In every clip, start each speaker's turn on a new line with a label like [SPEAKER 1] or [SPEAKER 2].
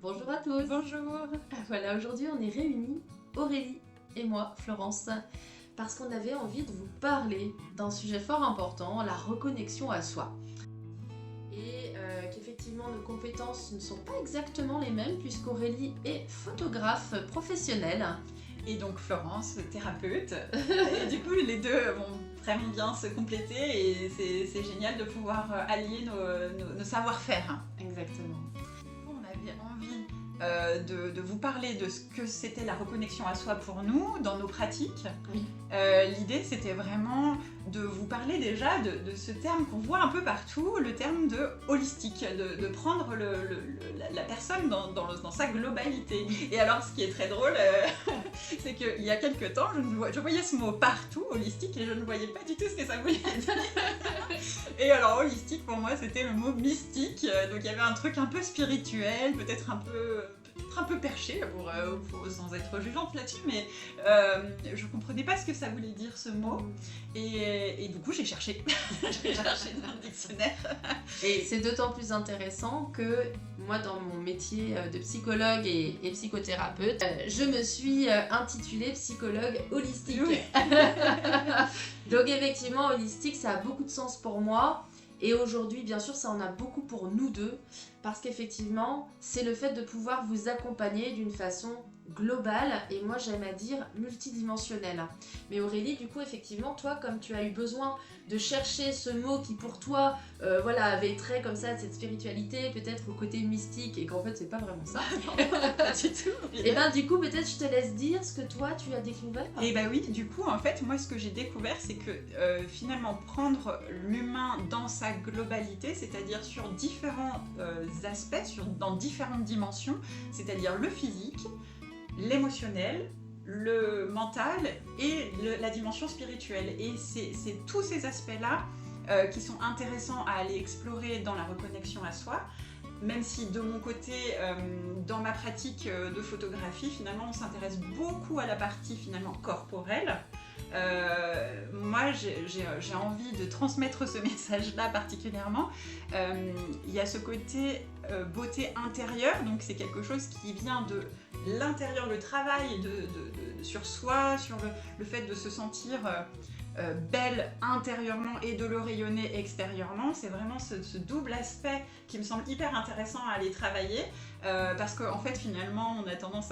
[SPEAKER 1] Bonjour à tous.
[SPEAKER 2] Bonjour.
[SPEAKER 1] Voilà, aujourd'hui on est réunis, Aurélie et moi, Florence, parce qu'on avait envie de vous parler d'un sujet fort important, la reconnexion à soi. Et qu'effectivement nos compétences ne sont pas exactement les mêmes puisqu'Aurélie est photographe professionnelle.
[SPEAKER 2] Et donc Florence, thérapeute. Et du coup, les deux vont vraiment bien se compléter et c'est génial de pouvoir allier nos savoir-faire.
[SPEAKER 1] Exactement.
[SPEAKER 2] On avait envie de vous parler de ce que c'était la reconnexion à soi pour nous, dans nos pratiques.
[SPEAKER 1] Oui.
[SPEAKER 2] L'idée, c'était vraiment de vous parler déjà de ce terme qu'on voit un peu partout, le terme de holistique, de prendre la personne dans sa globalité. Et alors, ce qui est très drôle, c'est qu'il y a quelques temps, je voyais ce mot partout, holistique, et je ne voyais pas du tout ce que ça voulait dire. Et alors, holistique, pour moi, c'était le mot mystique. Donc, il y avait un truc un peu spirituel, peut-être un peu perché, sans être jugeante là-dessus, mais je comprenais pas ce que ça voulait dire, ce mot. Et du coup, j'ai cherché. J'ai cherché dans le dictionnaire.
[SPEAKER 1] Et c'est d'autant plus intéressant que moi, dans mon métier de psychologue et psychothérapeute, je me suis intitulée psychologue holistique.
[SPEAKER 2] Oui.
[SPEAKER 1] Donc effectivement, holistique, ça a beaucoup de sens pour moi. Et aujourd'hui, bien sûr, ça en a beaucoup pour nous deux. Parce qu'effectivement, c'est le fait de pouvoir vous accompagner d'une façon globale et moi j'aime à dire multidimensionnelle. Mais Aurélie, du coup, effectivement, toi, comme tu as eu besoin de chercher ce mot qui pour toi avait trait comme ça de cette spiritualité, peut-être au côté mystique, et qu'en fait c'est pas vraiment ça.
[SPEAKER 2] Pas du tout.
[SPEAKER 1] Et ben du coup, peut-être je te laisse dire ce que toi tu as découvert.
[SPEAKER 2] Et bah oui, du coup, en fait, moi, ce que j'ai découvert, c'est que finalement, prendre l'humain dans sa globalité, c'est-à-dire sur différents aspects, dans différentes dimensions, c'est-à-dire le physique, l'émotionnel, le mental et la dimension spirituelle. Et c'est tous ces aspects-là qui sont intéressants à aller explorer dans la reconnexion à soi. Même si de mon côté, dans ma pratique de photographie, finalement, on s'intéresse beaucoup à la partie finalement corporelle. Moi, j'ai envie de transmettre ce message-là particulièrement. Il y a ce côté beauté intérieure, donc c'est quelque chose qui vient de l'intérieur, le travail sur soi, sur le fait de se sentir belle intérieurement et de le rayonner extérieurement. C'est vraiment ce double aspect qui me semble hyper intéressant à aller travailler parce qu'en fait finalement on a tendance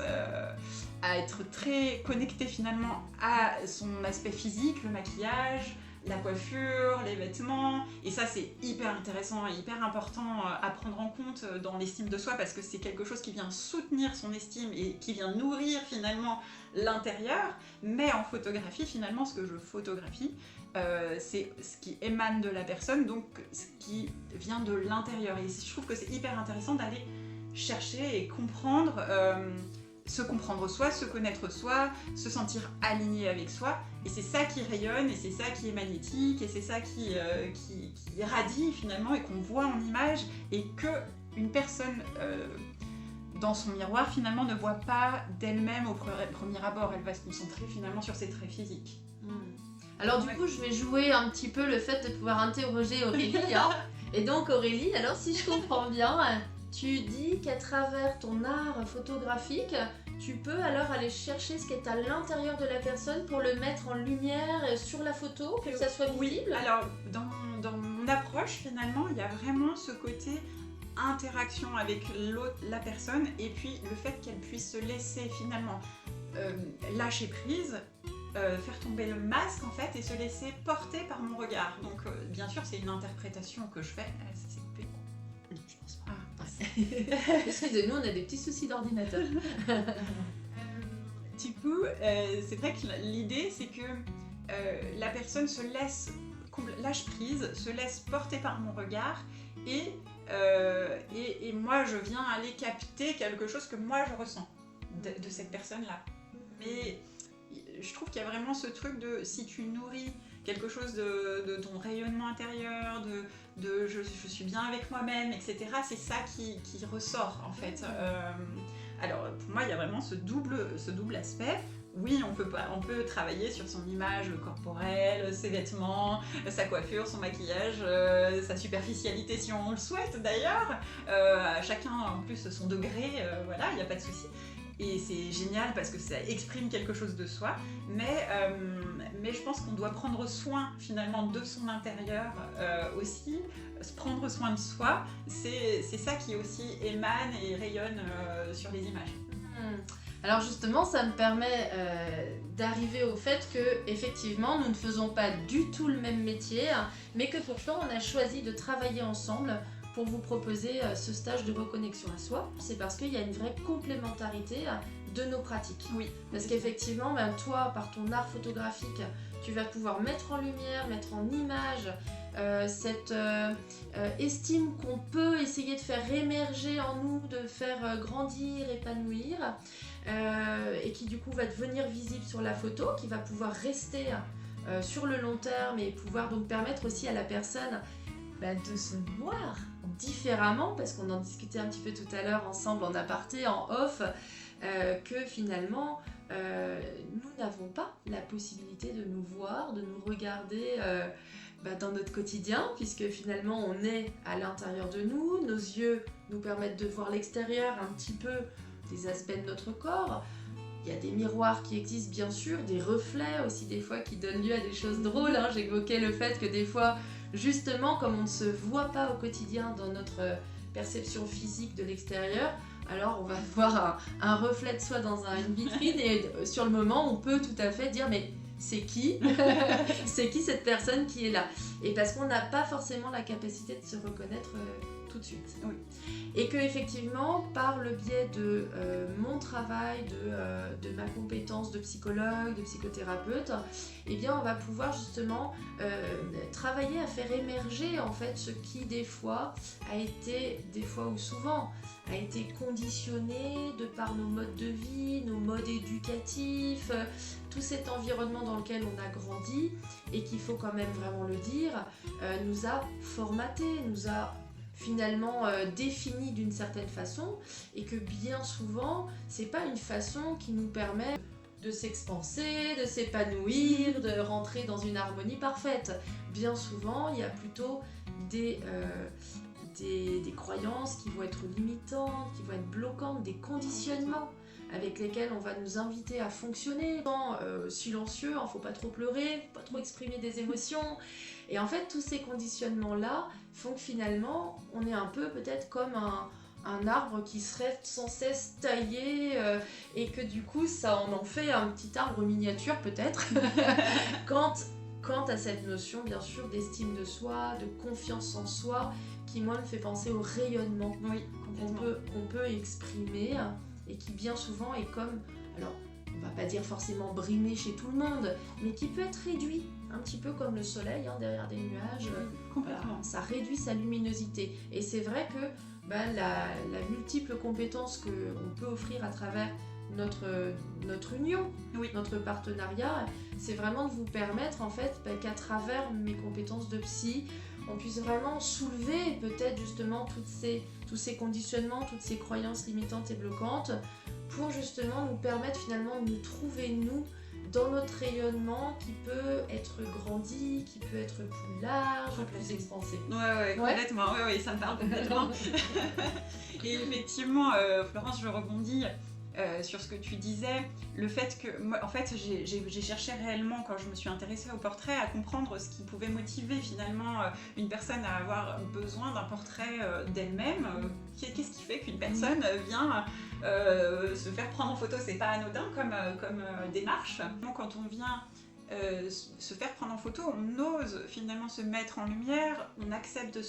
[SPEAKER 2] à être très connecté finalement à son aspect physique, le maquillage, la coiffure, les vêtements, et ça c'est hyper intéressant et hyper important à prendre en compte dans l'estime de soi parce que c'est quelque chose qui vient soutenir son estime et qui vient nourrir finalement l'intérieur. Mais en photographie, finalement, ce que je photographie, c'est ce qui émane de la personne, donc ce qui vient de l'intérieur. Et je trouve que c'est hyper intéressant d'aller chercher et comprendre, se comprendre soi, se connaître soi, se sentir aligné avec soi. Et c'est ça qui rayonne, et c'est ça qui est magnétique, et c'est ça qui irradie finalement, et qu'on voit en image, et que une personne dans son miroir finalement ne voit pas d'elle-même au premier abord. Elle va se concentrer finalement sur ses traits physiques.
[SPEAKER 1] Alors du coup, je vais jouer un petit peu le fait de pouvoir interroger Aurélie. Hein. Et donc Aurélie, alors si je comprends bien, tu dis qu'à travers ton art photographique, tu peux alors aller chercher ce qui est à l'intérieur de la personne pour le mettre en lumière sur la photo, que ça soit visible.
[SPEAKER 2] Oui, alors dans mon approche finalement, il y a vraiment ce côté interaction avec la personne et puis le fait qu'elle puisse se laisser finalement lâcher prise, faire tomber le masque en fait et se laisser porter par mon regard. Donc bien sûr c'est une interprétation que je fais. Ça s'est coupé.
[SPEAKER 1] Je pense pas. Excusez-nous, on a des petits soucis d'ordinateur.
[SPEAKER 2] Du coup, c'est vrai que l'idée c'est que la personne se lâche prise, se laisse porter par mon regard et moi je viens aller capter quelque chose que moi je ressens de cette personne-là. Mais je trouve qu'il y a vraiment ce truc de si tu nourris quelque chose de ton rayonnement intérieur, de je suis bien avec moi-même, etc. C'est ça qui ressort en fait. Alors pour moi il y a vraiment ce double aspect oui, on peut travailler sur son image corporelle, ses vêtements, sa coiffure, son maquillage, sa superficialité si on le souhaite d'ailleurs. Chacun en plus son degré, voilà, il n'y a pas de souci. Et c'est génial parce que ça exprime quelque chose de soi, mais je pense qu'on doit prendre soin finalement de son intérieur aussi. Prendre soin de soi, c'est ça qui aussi émane et rayonne sur les images.
[SPEAKER 1] Alors justement, ça me permet d'arriver au fait que effectivement, nous ne faisons pas du tout le même métier, hein, mais que pourtant on a choisi de travailler ensemble pour vous proposer ce stage de reconnexion à soi. C'est parce qu'il y a une vraie complémentarité de nos pratiques.
[SPEAKER 2] Oui.
[SPEAKER 1] Parce qu'effectivement, toi, par ton art photographique, tu vas pouvoir mettre en lumière, mettre en image cette estime qu'on peut essayer de faire émerger en nous, de faire grandir, épanouir, et qui du coup va devenir visible sur la photo, qui va pouvoir rester sur le long terme et pouvoir donc permettre aussi à la personne de se voir différemment, parce qu'on en discutait un petit peu tout à l'heure ensemble en aparté, en off, que finalement nous n'avons pas la possibilité de nous voir, de nous regarder dans notre quotidien, puisque finalement on est à l'intérieur de nous, nos yeux nous permettent de voir l'extérieur un petit peu des aspects de notre corps. Il y a des miroirs qui existent bien sûr, des reflets aussi des fois qui donnent lieu à des choses drôles, hein. J'évoquais le fait que des fois, justement, comme on ne se voit pas au quotidien dans notre perception physique de l'extérieur, alors on va voir un reflet de soi dans une vitrine et sur le moment on peut tout à fait dire mais c'est qui c'est qui cette personne qui est là, et parce qu'on n'a pas forcément la capacité de se reconnaître tout de suite.
[SPEAKER 2] Oui.
[SPEAKER 1] Et que effectivement par le biais de mon travail, de ma compétence de psychologue, de psychothérapeute, eh bien on va pouvoir justement travailler à faire émerger en fait ce qui des fois ou souvent a été conditionné de par nos modes de vie, nos modes éducatifs, tout cet environnement dans lequel on a grandi et qu'il faut quand même vraiment le dire, nous a formaté, nous a finalement défini d'une certaine façon, et que bien souvent c'est pas une façon qui nous permet de s'expanser, de s'épanouir, de rentrer dans une harmonie parfaite. Bien souvent il y a plutôt des croyances qui vont être limitantes, qui vont être bloquantes, des conditionnements avec lesquels on va nous inviter à fonctionner, silencieux, il ne faut pas trop pleurer, pas trop exprimer des émotions. Et en fait, tous ces conditionnements-là font que finalement, on est un peu peut-être comme un arbre qui serait sans cesse taillé, et que du coup, ça en fait un petit arbre miniature peut-être, quant à cette notion, bien sûr, d'estime de soi, de confiance en soi, qui, moi, me fait penser au rayonnement qu'on peut exprimer, et qui bien souvent est comme, alors on va pas dire forcément brimé chez tout le monde, mais qui peut être réduit, un petit peu comme le soleil derrière des nuages.
[SPEAKER 2] Complètement.
[SPEAKER 1] Ça réduit sa luminosité. Et c'est vrai que la multiple compétence qu'on peut offrir à travers notre union, notre partenariat, c'est vraiment de vous permettre en fait qu'à travers mes compétences de psy, on puisse vraiment soulever peut-être justement tous ces conditionnements, toutes ces croyances limitantes et bloquantes, pour justement nous permettre finalement de nous trouver nous dans notre rayonnement qui peut être grandi, qui peut être plus large, plus expansé.
[SPEAKER 2] Ouais, complètement, ouais, ça me parle complètement. Et effectivement, Florence, je rebondis sur ce que tu disais, le fait que, moi, en fait, j'ai cherché réellement, quand je me suis intéressée au portrait, à comprendre ce qui pouvait motiver finalement une personne à avoir besoin d'un portrait d'elle-même. Qu'est-ce qui fait qu'une personne vient se faire prendre en photo? C'est pas anodin comme démarche. Quand on vient se faire prendre en photo, on ose finalement se mettre en lumière, on accepte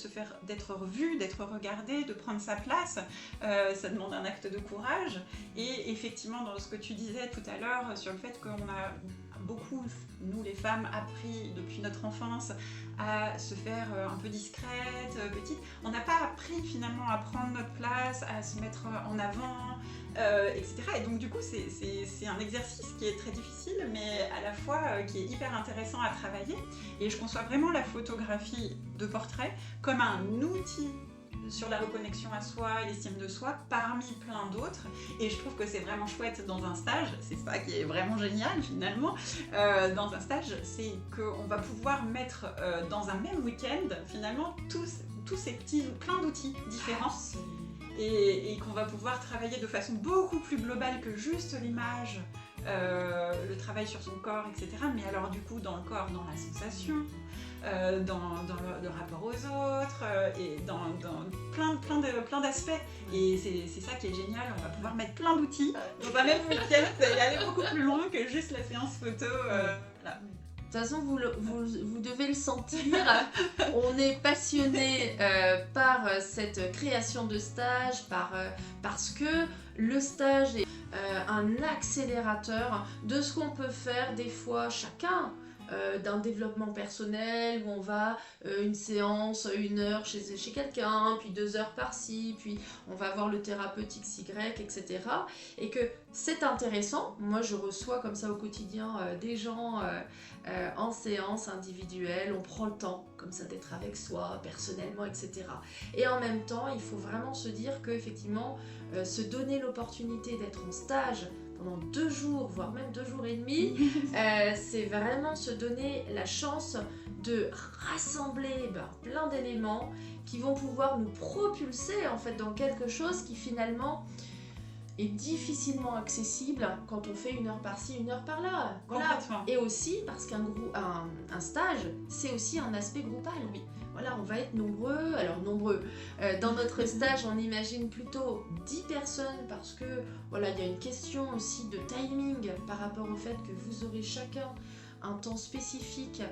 [SPEAKER 2] d'être vu, d'être regardé, de prendre sa place. Ça demande un acte de courage. Et effectivement, dans ce que tu disais tout à l'heure sur le fait qu'on a beaucoup, nous les femmes, appris depuis notre enfance à se faire un peu discrète, petite. On n'a pas appris finalement à prendre notre place, à se mettre en avant, etc. Et donc du coup, c'est un exercice qui est très difficile, mais à la fois qui est hyper intéressant à travailler. Et je conçois vraiment la photographie de portrait comme un outil sur la reconnexion à soi et l'estime de soi parmi plein d'autres. Et je trouve que c'est vraiment chouette dans un stage, c'est ça qui est vraiment génial finalement, dans un stage, c'est qu'on va pouvoir mettre dans un même week-end finalement tous ces plein d'outils différents. Et qu'on va pouvoir travailler de façon beaucoup plus globale que juste l'image, le travail sur son corps, etc. Mais alors du coup dans le corps, dans la sensation, dans le rapport aux autres, et dans plein d'aspects. Et c'est ça qui est génial, on va pouvoir mettre plein d'outils dans un même week-end et aller beaucoup plus loin que juste la séance photo. Voilà.
[SPEAKER 1] De toute façon, vous devez le sentir, on est passionné par cette création de stage, parce que le stage est un accélérateur de ce qu'on peut faire des fois chacun. D'un développement personnel où on va une séance, 1 heure chez quelqu'un, puis 2 heures par-ci, puis on va voir le thérapeute XY, etc. Et que c'est intéressant. Moi, je reçois comme ça au quotidien des gens en séance individuelle. On prend le temps comme ça d'être avec soi, personnellement, etc. Et en même temps, il faut vraiment se dire qu'effectivement, se donner l'opportunité d'être en stage pendant 2 jours, voire même 2 jours et demi, c'est vraiment se donner la chance de rassembler plein d'éléments qui vont pouvoir nous propulser en fait dans quelque chose qui finalement est difficilement accessible quand on fait 1 heure par-ci, 1 heure par-là. Voilà. Et aussi parce qu'un stage, c'est aussi un aspect groupal. Oui. Voilà, on va être nombreux. Alors nombreux. Dans notre stage, on imagine plutôt 10 personnes parce que voilà, il y a une question aussi de timing par rapport au fait que vous aurez chacun un temps spécifique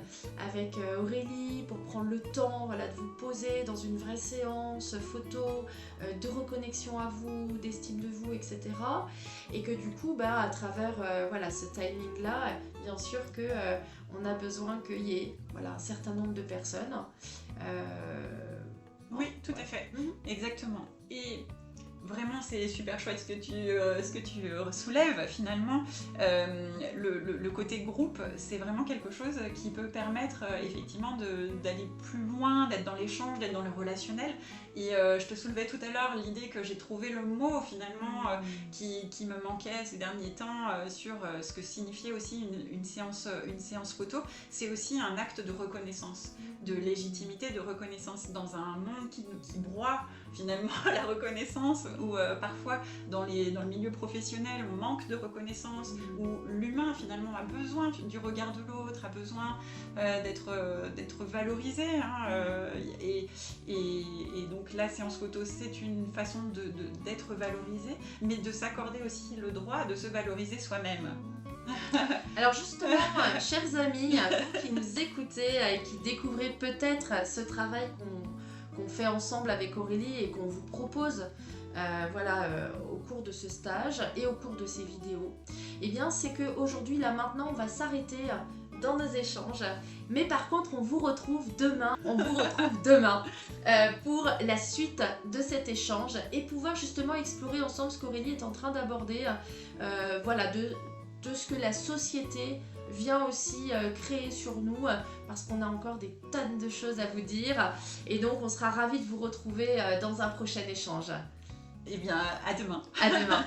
[SPEAKER 1] avec Aurélie pour prendre le temps, voilà, de vous poser dans une vraie séance photo, de reconnexion à vous, d'estime de vous, etc. Et que du coup, à travers voilà, ce timing-là, bien sûr que on a besoin qu'il y ait voilà, un certain nombre de personnes.
[SPEAKER 2] Oui, tout à fait, exactement. Et vraiment, c'est super chouette ce que tu soulèves finalement. Le côté groupe, c'est vraiment quelque chose qui peut permettre effectivement d'aller plus loin, d'être dans l'échange, d'être dans le relationnel. Et je te soulevais tout à l'heure l'idée que j'ai trouvé le mot finalement qui me manquait ces derniers temps sur ce que signifiait aussi une séance photo. C'est aussi un acte de reconnaissance, de légitimité, de reconnaissance dans un monde qui broie finalement la reconnaissance, où parfois dans le milieu professionnel on manque de reconnaissance, où l'humain finalement a besoin du regard de l'autre, a besoin d'être valorisé, et donc la séance photo c'est une façon d'être valorisé, mais de s'accorder aussi le droit de se valoriser soi-même.
[SPEAKER 1] Alors justement, chers amis, vous qui nous écoutez et qui découvrez peut-être ce travail qu'on fait ensemble avec Aurélie et qu'on vous propose au cours de ce stage et au cours de ces vidéos, eh bien c'est qu'aujourd'hui, là maintenant, on va s'arrêter dans nos échanges, mais par contre on vous retrouve demain, pour la suite de cet échange et pouvoir justement explorer ensemble ce qu'Aurélie est en train d'aborder, de ce que la société vient aussi créer sur nous, parce qu'on a encore des tonnes de choses à vous dire, et donc on sera ravis de vous retrouver dans un prochain échange.
[SPEAKER 2] Eh bien, à demain.
[SPEAKER 1] À demain.